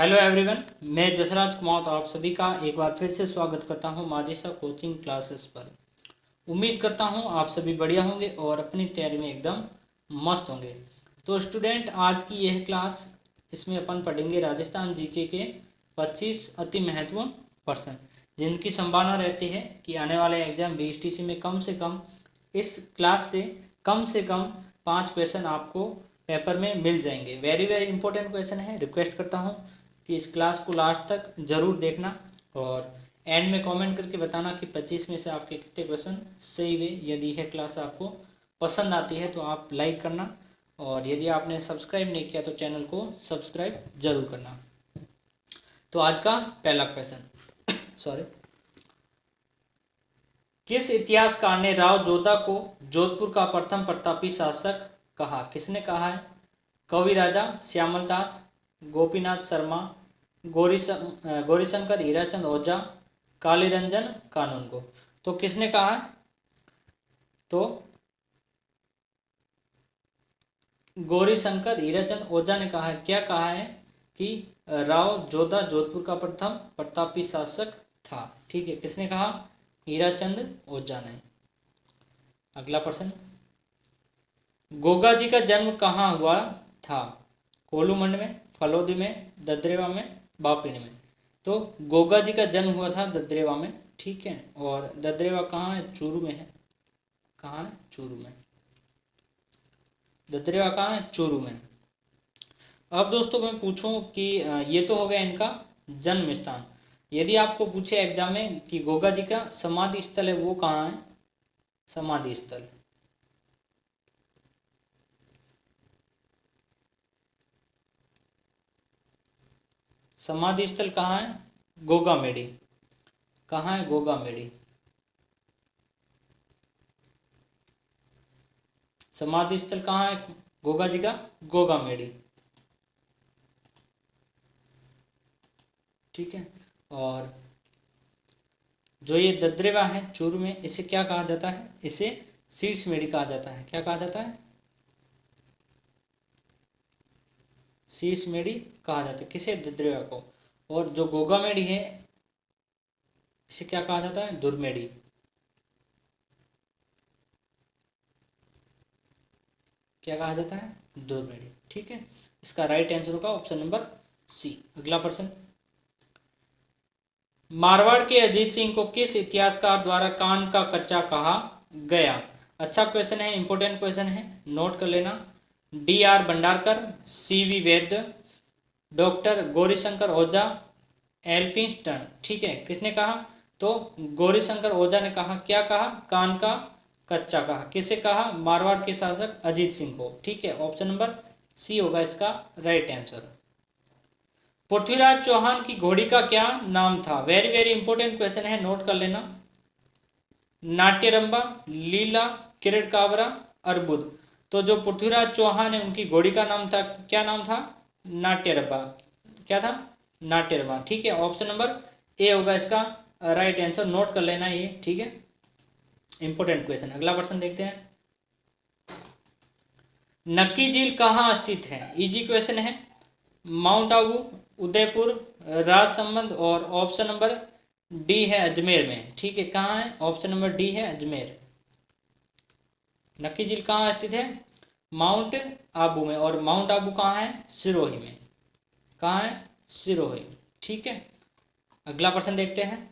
Hello everyone, मैं जसराज कुमार आप सभी का एक बार फिर से स्वागत करता हूं माजिसा कोचिंग क्लासेस पर। उम्मीद करता हूं आप सभी बढ़िया होंगे और अपनी तैयारी में एकदम मस्त होंगे। तो स्टूडेंट, आज की यह क्लास, इसमें अपन पढ़ेंगे राजस्थान जीके के 25 अति महत्वपूर्ण प्रश्न, जिनकी संभावना रहती है कि आने वाले एग्जाम बीएसटीसी में कम से कम इस क्लास से कम 5 क्वेश्चन आपको पेपर में मिल जाएंगे। वेरी वेरी इंपॉर्टेंट क्वेश्चन है। रिक्वेस्ट करता हूँ कि इस क्लास को लास्ट तक ज़रूर देखना और एंड में कमेंट करके बताना कि 25 में से आपके कितने क्वेश्चन सही हुए। यदि यह क्लास आपको पसंद आती है तो आप लाइक करना, और यदि आपने सब्सक्राइब नहीं किया तो चैनल को सब्सक्राइब जरूर करना। तो आज का पहला क्वेश्चन सॉरी, किस इतिहासकार ने राव जोधा को जोधपुर का प्रथम प्रतापी शासक कहा? किसने कहा है? कवि राजा श्यामल दास, गोपीनाथ शर्मा, गौरीशंकर हीराचंद ओझा, कालीरंजन कानूनगो। तो किसने कहा है? तो गौरीशंकर हीराचंद ओझा ने कहा है। क्या कहा है? कि राव जोधा जोधपुर का प्रथम प्रतापी शासक था। ठीक है, किसने कहा? हीराचंद ओझा ने। अगला प्रश्न, गोगा जी का जन्म कहाँ हुआ था? कोलूमंड में, फलोदी में, ददरेवा में, बापिन में। तो गोगा जी का जन्म हुआ था ददरेवा में। ठीक है, और ददरेवा कहाँ है? चूरू में है। कहाँ है? चूरू में। ददरेवा कहाँ है? चूरू में। अब दोस्तों मैं पूछूं कि ये तो हो गया इनका जन्म स्थान। यदि आपको पूछे एग्जाम में कि गोगा जी का समाधि स्थल है वो कहाँ है? समाधि स्थल समाधि स्थल कहाँ है? गोगा मेडी। कहाँ है? गोगा मेडी। समाधि स्थल कहाँ है गोगा जी का? गोगा मेडी। ठीक है, और जो ये ददरेवा है चूरू में, इसे क्या कहा जाता है? इसे शीर्ष मेडी कहा जाता है। क्या कहा जाता है? शीर्ष मेडी कहा जाता है। किसे? ददरेवा को। और जो गोगा मेडी है इसे क्या कहा जाता है? दुर्मेडी। क्या कहा जाता है? दुर्मेडी। ठीक है, इसका राइट आंसर होगा ऑप्शन नंबर सी। अगला प्रश्न, मारवाड़ के अजीत सिंह को किस इतिहासकार द्वारा कान का कच्चा कहा गया? अच्छा क्वेश्चन है, इंपॉर्टेंट क्वेश्चन है, नोट कर लेना। D R Bhandarkar, C V Vaidya, doctor Gaurishankar Ojha, Elphinstone. ठीक है, किसने कहा? तो गौरीशंकर ओझा ने कहा। क्या कहा? कान का कच्चा कहा। किसे कहा? मारवाड़ के शासक अजीत सिंह को। ठीक है, ऑप्शन नंबर सी होगा इसका राइट आंसर। पृथ्वीराज चौहान की घोड़ी का क्या नाम था? वेरी वेरी इंपॉर्टेंट क्वेश्चन है, नोट कर लेना। नाट्यरंबा, लीला, किरण काबरा, अर्बुद। तो जो पृथ्वीराज चौहान है उनकी घोड़ी का नाम था, क्या नाम था? नाट्यरंबा। क्या था? नाट्यरंबा। ठीक है, ऑप्शन नंबर ए होगा इसका राइट आंसर, नोट कर लेना ये। ठीक है, इंपॉर्टेंट क्वेश्चन। अगला प्रश्न देखते हैं, नक्की झील कहाँ स्थित है? इजी क्वेश्चन है। माउंट आबू, उदयपुर, राजसमंद, और ऑप्शन नंबर डी है अजमेर में। ठीक है, कहाँ है? ऑप्शन नंबर डी है अजमेर। नक्की झील कहाँ स्थित है? माउंट आबू में, और माउंट आबू कहाँ है? सिरोही में। कहाँ है? सिरोही। ठीक है, अगला प्रश्न देखते हैं,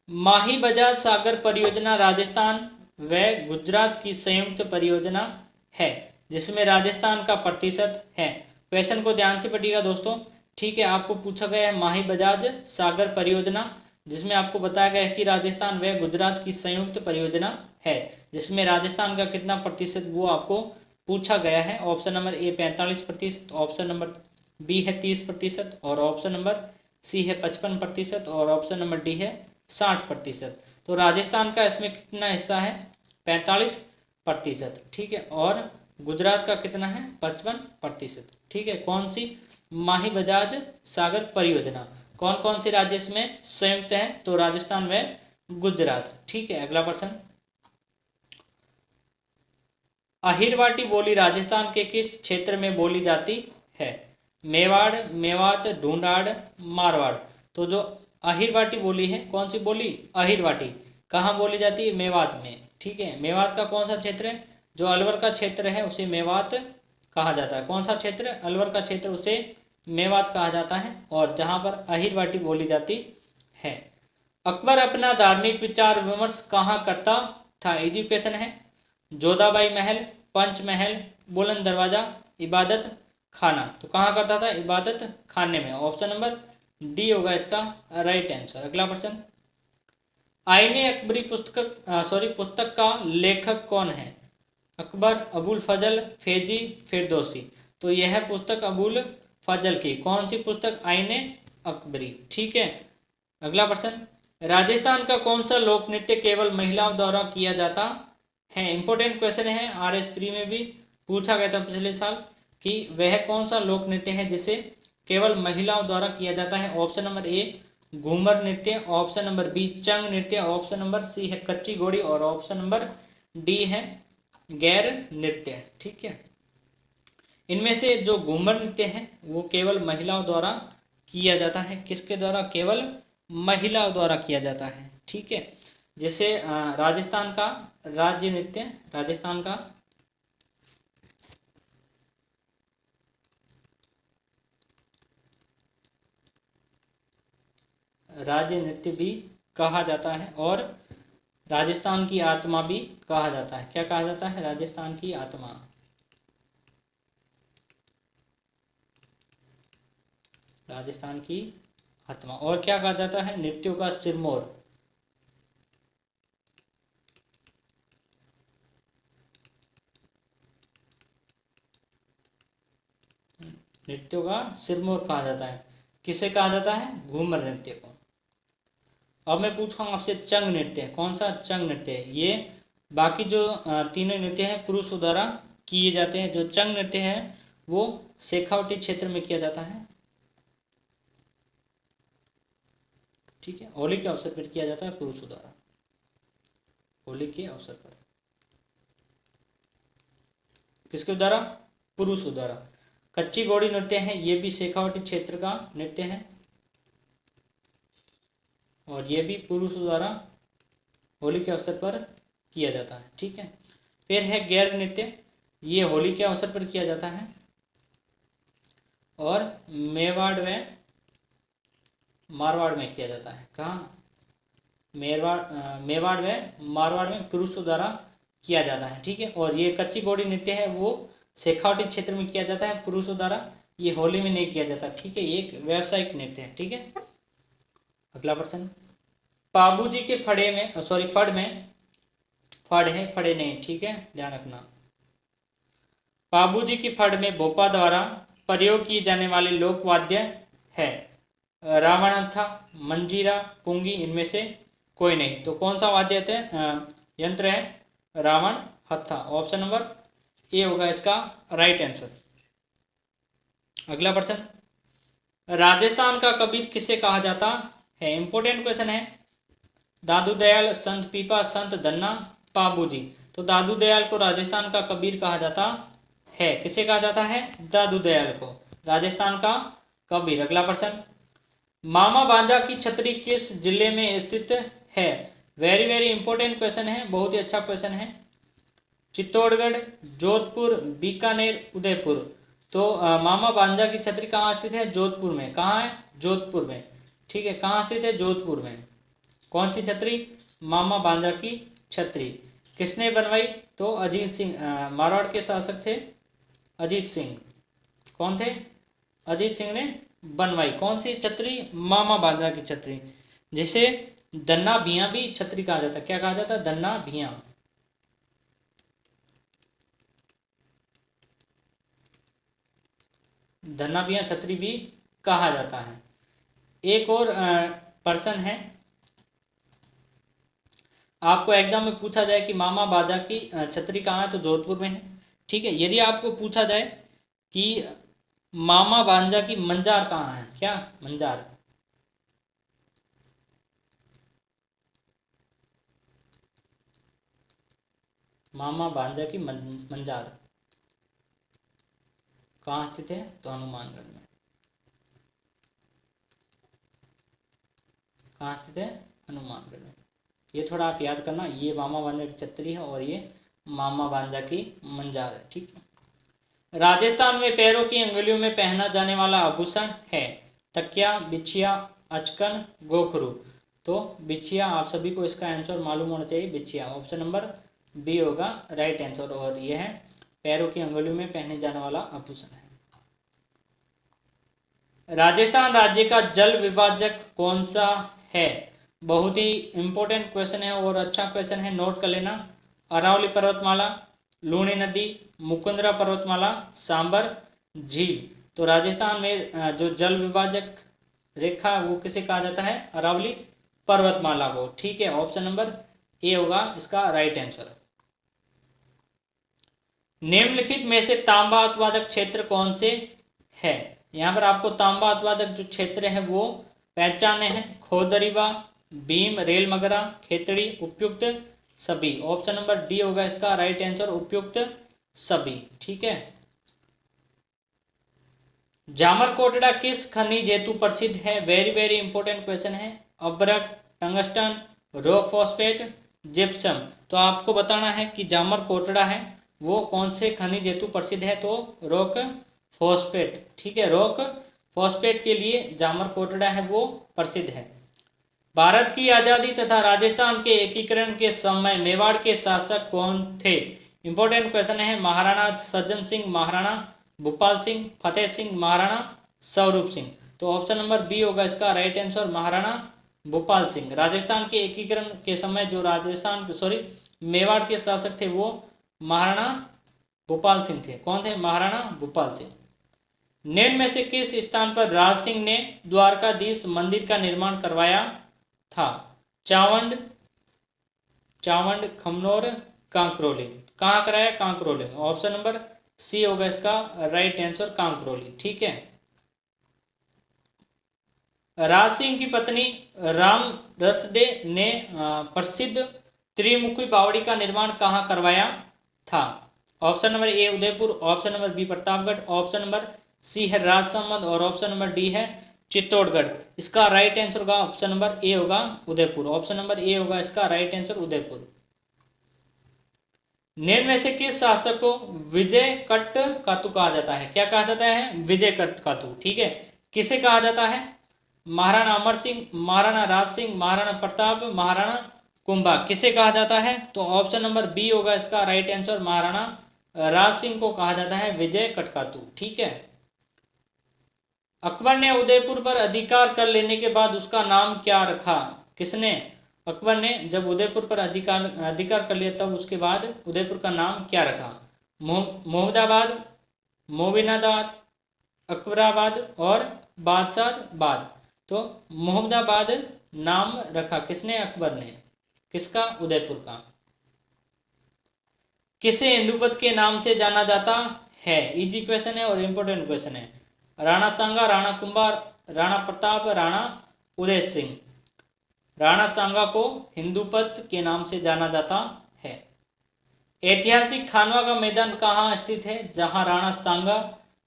माही बजाज सागर परियोजना राजस्थान व गुजरात की संयुक्त परियोजना है, जिसमें राजस्थान का प्रतिशत है। क्वेश्चन को ध्यान से पढ़िएगा दोस्तों। ठीक है, आपको पूछा गया है माही बजाज सागर परियोजना, जिसमें आपको बताया गया है कि राजस्थान व गुजरात की संयुक्त परियोजना है, जिसमें राजस्थान का कितना प्रतिशत वो आपको पूछा गया है। Option number A 45%, option number B है 30%, और ऑप्शन नंबर सी है 55%, और ऑप्शन नंबर डी है 60%। तो राजस्थान का इसमें कितना हिस्सा है? 45%। ठीक है, और गुजरात का कितना है? 55%। ठीक है, कौन सी? माही बजाज सागर परियोजना। कौन कौन सी राज्य इसमें संयुक्त है? तो राजस्थान में गुजरात। ठीक है, अगला प्रश्न, अहिरवाटी बोली राजस्थान के किस क्षेत्र में बोली जाती है? मेवाड़, मेवात, ढूंढाड़, मारवाड़। तो जो अहिरवाटी बोली है, कौन सी बोली? अहिरवाटी। कहाँ बोली जाती है? मेवात में। ठीक है, मेवात का कौन सा क्षेत्र है? जो अलवर का क्षेत्र है उसे मेवात कहा जाता है। कौन सा क्षेत्र? अलवर का क्षेत्र, उसे मेवात कहा जाता है। और जहाँ पर अहिरवाटी बोली जाती है। अकबर अपना धार्मिक विचार विमर्श कहाँ करता था? एजुकेशन है, जोधाबाई महल, पंचमहल, बुलंद दरवाजा, इबादत खाना। तो कहाँ करता था? इबादत खाने में। ऑप्शन नंबर डी होगा इसका राइट आंसर। अगला प्रश्न, आईने अकबरी पुस्तक का लेखक कौन है? अकबर, अबुल फजल, फैजी, फिरदौसी। तो यह पुस्तक अबुल फजल की। कौन सी पुस्तक? आईने अकबरी। ठीक है। अगला प्रश्न, राजस्थान का कौन सा लोक नृत्य केवल महिलाओं द्वारा किया जाता है? इंपॉर्टेंट क्वेश्चन है, RS प्री में भी पूछा गया था पिछले साल कि वह कौन सा लोक नृत्य है जिसे केवल महिलाओं द्वारा किया जाता है? ऑप्शन नंबर ए घूमर नृत्य, ऑप्शन नंबर बी चंग नृत्य, ऑप्शन नंबर सी है कच्ची घोड़ी और ऑप्शन नंबर डी है गैर नृत्य। ठीक है, इनमें से जो घूमर नृत्य है वो केवल महिलाओं द्वारा किया जाता है। किसके द्वारा? केवल महिलाओं द्वारा किया जाता है। ठीक है, जैसे राजस्थान का राज्य नृत्य, राजस्थान का राज्य नृत्य भी कहा जाता है और राजस्थान की आत्मा भी कहा जाता है। क्या कहा जाता है? राजस्थान की आत्मा। राजस्थान की आत्मा। और क्या कहा जाता है? नृत्यों का सिरमौर। नृत्यों का सिरमौर कहा जाता है। किसे कहा जाता है? घूमर नृत्य को। अब मैं पूछूंगा आपसे चंग नृत्य। कौन सा? चंग नृत्य। ये बाकी जो तीनों नृत्य हैं पुरुषों द्वारा किए जाते हैं। जो चंग नृत्य है वो शेखावटी क्षेत्र में किया जाता है। ठीक है, होली के अवसर पर किया जाता है पुरुषों द्वारा। होली के अवसर पर किसके द्वारा? पुरुषों द्वारा। कच्ची घोड़ी नृत्य है, ये भी शेखावटी क्षेत्र का नृत्य है और ये भी पुरुषों द्वारा होली के अवसर पर किया जाता है। ठीक है, फिर है गैर नृत्य, ये होली के अवसर पर किया जाता है और मेवाड़ व मारवाड़ में किया जाता है। कहाँ? मेवाड़ व मारवाड़ में पुरुषों द्वारा किया जाता है। ठीक है, और ये कच्ची घोड़ी नृत्य है वो शेखावटी क्षेत्र में किया जाता है पुरुषों द्वारा। ये होली में नहीं किया जाता। ठीक है, ये एक व्यावसायिक नृत्य है। ठीक है, अगला प्रश्न, पाबूजी के फड़े में फड़ में फड़ है, फड़े नहीं। ठीक है, ध्यान रखना। पाबूजी की फड़ में भोपा द्वारा प्रयोग किए जाने वाले लोक वाद्य है रावणथा, मंजीरा, पुंगी। इनमें से कोई नहीं। तो कौन सा वाद्य यंत्र है? रावण हत्था। ऑप्शन नंबर ए होगा इसका राइट आंसर। अगला प्रश्न, राजस्थान का कबीर किसे कहा जाता है? इंपोर्टेंट क्वेश्चन है। दादू दयाल, संत पीपा, संत धन्ना, पाबूजी। तो दादू दयाल को राजस्थान का कबीर कहा जाता है। किसे कहा जाता है? दादू दयाल को राजस्थान का कबीर। अगला प्रश्न, मामा बांजा की छतरी किस जिले में स्थित है? वेरी वेरी इंपॉर्टेंट क्वेश्चन है, बहुत ही अच्छा क्वेश्चन है। चित्तौड़गढ़, जोधपुर, बीकानेर, उदयपुर। तो मामा बांजा की छतरी कहाँ स्थित है? जोधपुर में। कहाँ है? जोधपुर में। ठीक है, कहाँ स्थित है? जोधपुर में। कौन सी छतरी? मामा बांजा की छतरी। किसने बनवाई? तो अजीत सिंह, मारवाड़ के शासक थे अजीत सिंह। कौन थे? अजीत सिंह ने बनवाई। कौन सी छतरी? मामा बांजा की छतरी, जिसे दन्ना भिया भी छतरी कहा जाता है। क्या कहा जाता है? दन्ना भिया। धन्ना भिया छतरी भी कहा जाता है। एक और पर्सन है, आपको एग्जाम में पूछा जाए कि मामा बाजा की छतरी कहाँ है, तो जोधपुर में है। ठीक है, यदि आपको पूछा जाए कि मामा बांजा की मंजार कहाँ है, क्या मंजार? मामा भांजा की मंजार कहाँ स्थित है? तो हनुमानगढ़ में। कहाँ स्थित है? हनुमानगढ़ में। ये थोड़ा आप याद करना, ये मामा भांजा की छतरी है और ये मामा भांजा की मंजार है। ठीक है। राजस्थान में पैरों की अंगुलियों में पहना जाने वाला आभूषण है तकिया, बिछिया, अचकन, गोखरू। तो बिछिया, आप सभी को इसका आंसर मालूम होना चाहिए, बिछिया। ऑप्शन नंबर बी होगा राइट आंसर, और यह है पैरों की अंगुलियों में पहने जाने वाला आभूषण है। राजस्थान राज्य का जल विभाजक कौन सा है? बहुत ही इंपॉर्टेंट क्वेश्चन है और अच्छा क्वेश्चन है, नोट कर लेना। अरावली पर्वतमाला, लूणी नदी, मुकुंदरा पर्वतमाला, सांबर झील। तो राजस्थान में जो जल विभाजक रेखा वो किसे कहा जाता है? अरावली पर्वतमाला को। ठीक है, ऑप्शन नंबर ए होगा इसका राइट आंसर। निम्नलिखित में से तांबा उत्पादक क्षेत्र कौन से है? यहाँ पर आपको तांबा उत्पादक जो क्षेत्र है वो पहचाने हैं। खोदरीबा, भीम, रेल मगरा, खेतड़ी, उपयुक्त सभी। ऑप्शन नंबर डी होगा इसका राइट आंसर, उपयुक्त सभी। ठीक है। जामरकोटड़ा किस खनिज हेतु प्रसिद्ध है? वेरी वेरी इंपॉर्टेंट क्वेश्चन है। अब्रक, टंगस्टन, रॉक फॉस्फेट, जिप्सम। तो आपको बताना है कि जामरकोटड़ा है वो कौन से खनिज हेतु प्रसिद्ध है? तो रॉक फॉस्फेट। ठीक है, रॉक फॉस्फेट के लिए जामरकोटड़ा है वो प्रसिद्ध है। भारत की आज़ादी तथा राजस्थान के एकीकरण के समय मेवाड़ के शासक कौन थे? इंपॉर्टेंट क्वेश्चन है। महाराणा सज्जन सिंह, महाराणा भूपाल सिंह, फतेह सिंह, महाराणा स्वरूप सिंह। तो ऑप्शन नंबर बी होगा इसका राइट आंसर, महाराणा भूपाल सिंह। राजस्थान के एकीकरण के समय जो मेवाड़ के शासक थे वो महाराणा भूपाल सिंह थे। कौन थे? महाराणा भूपाल सिंह। निम्न में से किस स्थान पर राज सिंह ने द्वारकाधीश मंदिर का निर्माण करवाया था? चावंड, खमनोर, कांकरोली। कहाँ कराया? कांकरोली में। ऑप्शन नंबर सी होगा इसका राइट आंसर, कांकरोली। ठीक है। राज सिंह की पत्नी राम रसदे ने प्रसिद्ध त्रिमुखी बावड़ी का निर्माण कहाँ करवाया था? Option number A Udaipur, option number B Pratapgarh, option number C है राजसमंद और ऑप्शन नंबर डी है चित्तौड़गढ़। इसका राइट आंसर होगा ऑप्शन नंबर ए होगा उदयपुर। ऑप्शन नंबर ए होगा इसका राइट आंसर, उदयपुर। निम्न में से किस शासक को विजय कट कातु कहा जाता है? क्या कहा जाता है? विजय कट कातु। ठीक है। किसे कहा जाता है? महाराणा अमर सिंह, महाराणा राज सिंह, महाराणा प्रताप, महाराणा कुंभा। किसे कहा जाता है? तो ऑप्शन नंबर बी होगा इसका राइट आंसर, महाराणा राज सिंह को कहा जाता है विजय कटकातु। ठीक है। अकबर ने उदयपुर पर अधिकार कर लेने के बाद उसका नाम क्या रखा? किसने? अकबर ने जब उदयपुर पर अधिकार कर लिया तब उसके बाद उदयपुर का नाम क्या रखा? मोहम्मदाबाद, मोबिनाबाद, अकबराबाद और बादशाहबाद। तो मोहम्मदाबाद नाम रखा किसने? अकबर ने। किसका? उदयपुर का। किसे इंदुपत के नाम से जाना जाता है? इजी क्वेश्चन है और इम्पोर्टेंट क्वेश्चन है। राणा सांगा, राणा कुंभा, राणा प्रताप, राणा उदय सिंह। राणा सांगा को हिंदुपत के नाम से जाना जाता है। ऐतिहासिक खानवा का मैदान कहाँ स्थित है? जहां राणा सांगा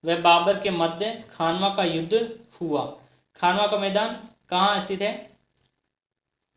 व बाबर के मध्य खानवा का युद्ध हुआ। खानवा का मैदान कहाँ स्थित है?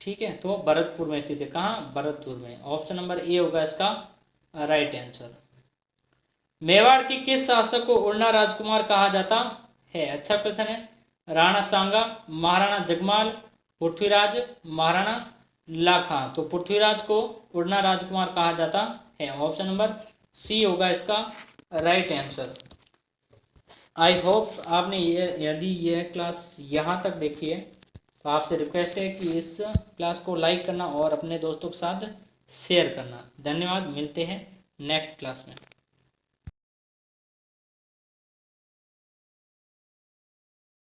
ठीक है, तो भरतपुर में स्थित है। कहाँ? भरतपुर में। ऑप्शन नंबर ए होगा इसका राइट आंसर। मेवाड़ की किस शासक को उड़ना राजकुमार कहा जाता है? अच्छा क्वेश्चन है। राणा सांगा, महाराणा जगमाल, पृथ्वीराज, महाराणा लाखा। तो पृथ्वीराज को उड़ना राजकुमार कहा जाता है। ऑप्शन नंबर सी होगा इसका राइट आंसर। आई होप आपने यदि यह क्लास यहाँ तक देखी है तो आपसे रिक्वेस्ट है कि इस क्लास को लाइक करना और अपने दोस्तों के साथ शेयर करना। धन्यवाद। मिलते हैं नेक्स्ट क्लास में।